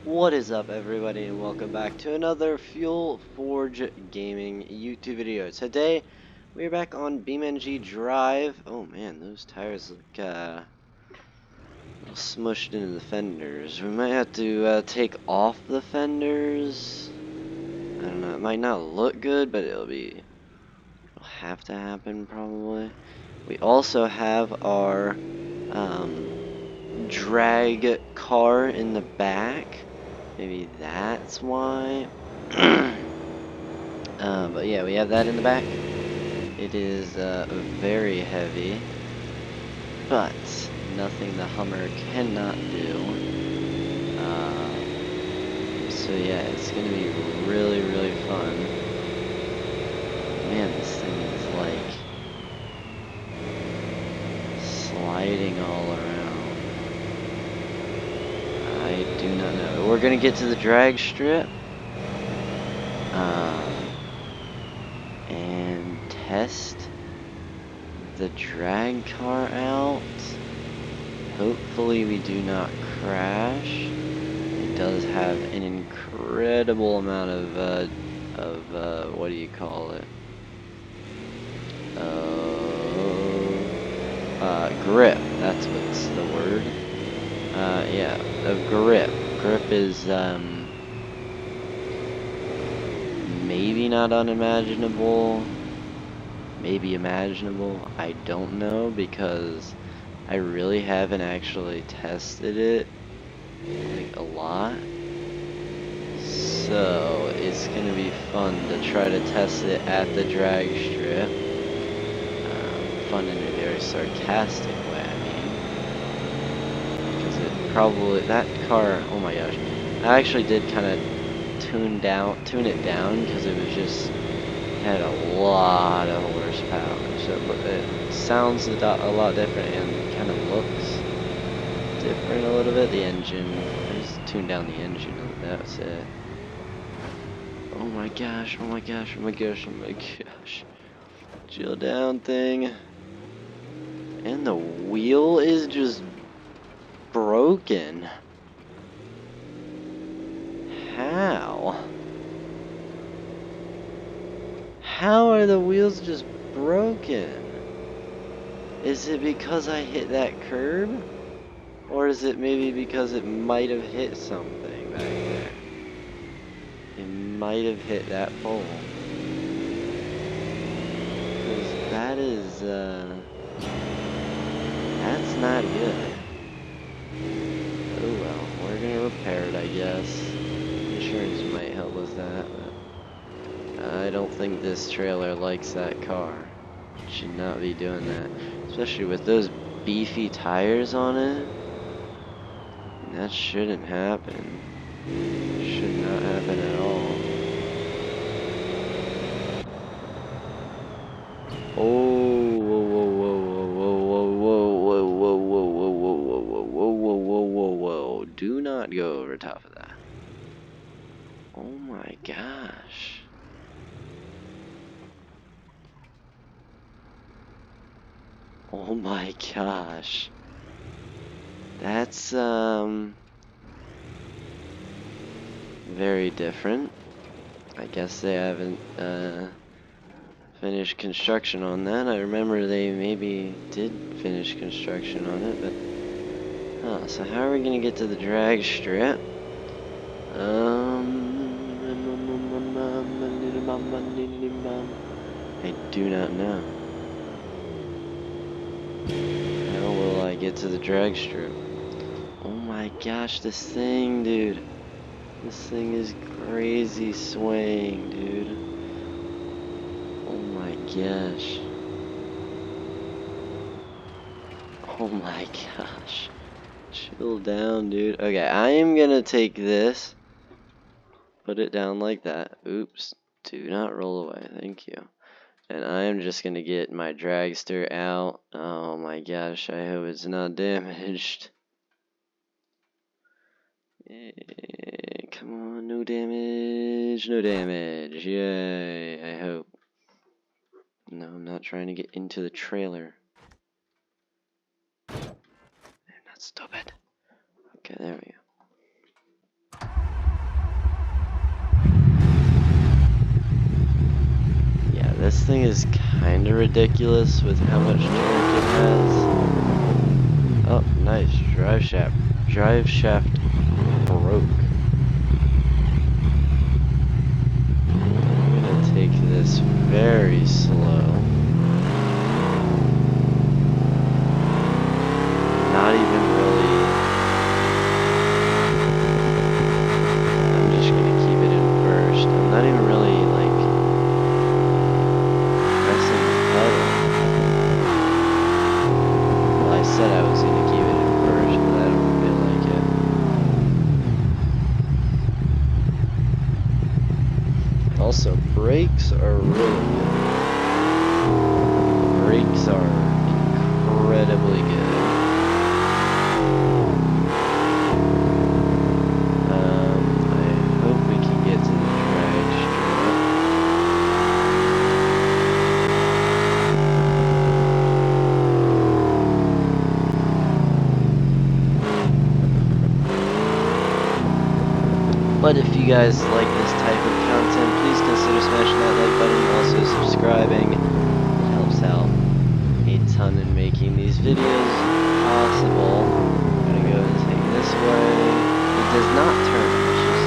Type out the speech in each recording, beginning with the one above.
What is up, everybody, and welcome back to another Fuel Forge Gaming YouTube video. Today, we're back on BeamNG Drive. Oh man, those tires look a little smushed into the fenders. We might have to take off the fenders. I don't know, it might not look good, but it'll have to happen probably. We also have our drag car in the back. Maybe that's why. But yeah, we have that in the back. It is very heavy, but nothing the Hummer cannot do. So yeah, it's gonna be really, really fun. Man, this thing is like sliding all around. I do not know. We're gonna get to the drag strip. And test the drag car out. Hopefully we do not crash. It does have an incredible amount of what do you call it? Grip. That's what's the word. Yeah, of grip. Grip is maybe not unimaginable. Maybe imaginable. I don't know, because I really haven't actually tested it like a lot. So it's gonna be fun to try to test it at the drag strip. Fun in a very sarcastic way, I mean. Because it probably, that car, oh my gosh. I actually did kind of tune it down, because it was just, had a lot of horsepower. So it sounds a lot different and kind of looks different a little bit. The engine, I just tuned down the engine and that's it. Oh my gosh, oh my gosh, oh my gosh, oh my gosh. Chill down, thing. And the wheel is just broken. How? How are the wheels just broken? Is it because I hit that curb? Or is it maybe because it might have hit something back there? It might have hit that pole. Because that is, that's not good. Oh well, we're gonna repair it, I guess. Insurance might help with that, but I don't think this trailer likes that car. It should not be doing that. Especially with those beefy tires on it. That shouldn't happen. Should not happen at all. Oh, whoa, whoa, whoa, whoa, whoa, whoa, whoa, whoa, whoa, whoa, whoa, whoa, whoa, whoa, whoa, whoa, whoa. Do not go over top of that. Oh my gosh. Oh my gosh. That's, very different. I guess they haven't, finished construction on that. I remember they maybe did finish construction on it, but... Huh, so how are we gonna get to the drag strip? I do not know. How will I get to the drag strip? Oh my gosh, this thing, dude. This thing is crazy swaying, dude. Oh my gosh. Oh my gosh. Chill down, dude. Okay, I am gonna take this. Put it down like that. Oops. Do not roll away. Thank you. And I am just gonna get my dragster out. Oh my gosh, I hope it's not damaged. Come on, no damage, no damage. Yay, I hope. No, I'm not trying to get into the trailer. I'm not stupid. Okay, there we go. This thing is kind of ridiculous with how much torque it has. Oh, nice. Drive shaft. Drive shaft broke. I'm gonna take this very slow. Not even really. I'm just gonna keep it in first. I'm not even really like pressing the pedal. Well, I said I was gonna keep it in first, but I don't feel like it. Also, brakes are really good. Brakes are incredibly good. I hope we can get to the drag strip. But if you guys like this type of content, please consider smashing that like button, also subscribing. It helps out a ton in making these videos possible. I'm gonna go and take this way. It does not turn, it's just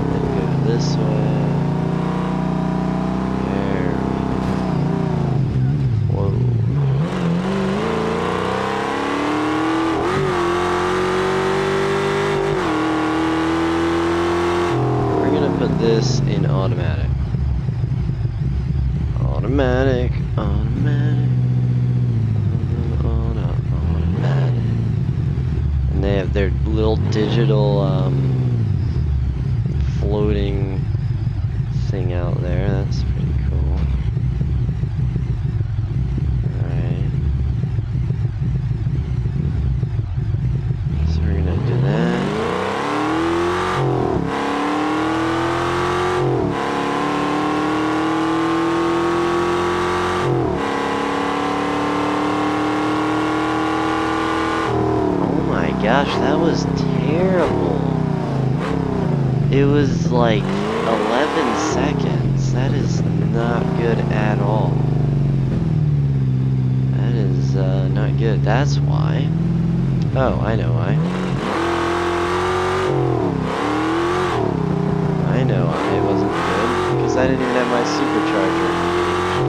then go this way. There we go. Whoa. We're gonna put this in automatic. Automatic, automatic, automatic. And they have their little digital floating thing out there. That's pretty cool. Alright. So we're gonna do that. Gosh, that was terrible. It was like 11 seconds. That is not good at all. That is not good. That's why. Oh, I know why. I know why it wasn't good. Because I didn't even have my supercharger engaged.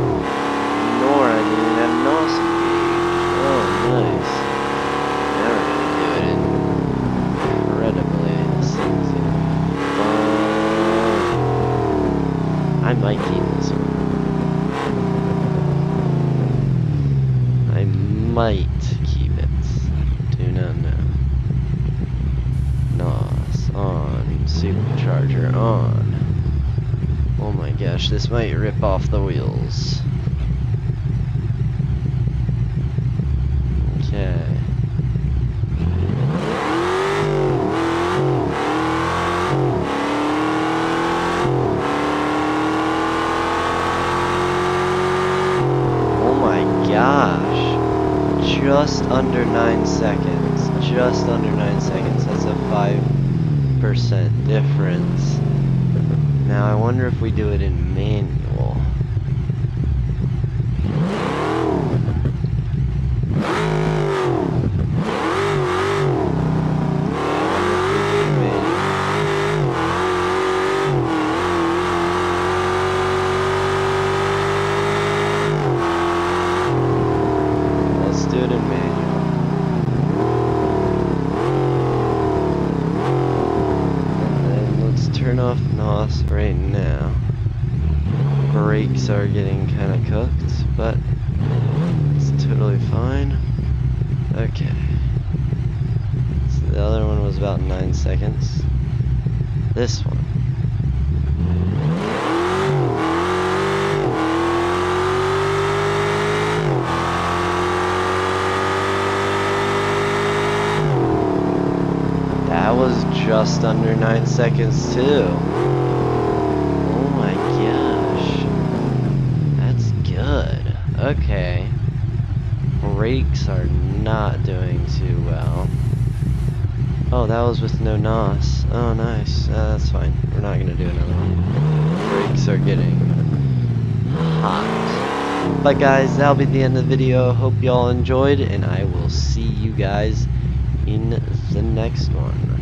Nor I didn't even have NOS engaged. Oh, nice. Now we're gonna do it incredibly. This thing's gonna be fun. I might keep this one. I might keep it. Do not know. NOS on. Supercharger on. Oh my gosh, this might rip off the wheels. Okay. Gosh, just under 9 seconds. Just under 9 seconds. That's a 5% difference. Now I wonder if we do it in manual. Turn off NOS right now. Brakes are getting kind of cooked, but it's totally fine. Okay. So the other one was about 9 seconds. This one. That was just under 9 seconds too. Oh my gosh. That's good. Okay. Brakes are not doing too well. Oh, that was with no NOS. Oh, nice. That's fine. We're not gonna do another one. Brakes are getting hot. But guys, that'll be the end of the video. Hope y'all enjoyed, and I will see you guys in the next one.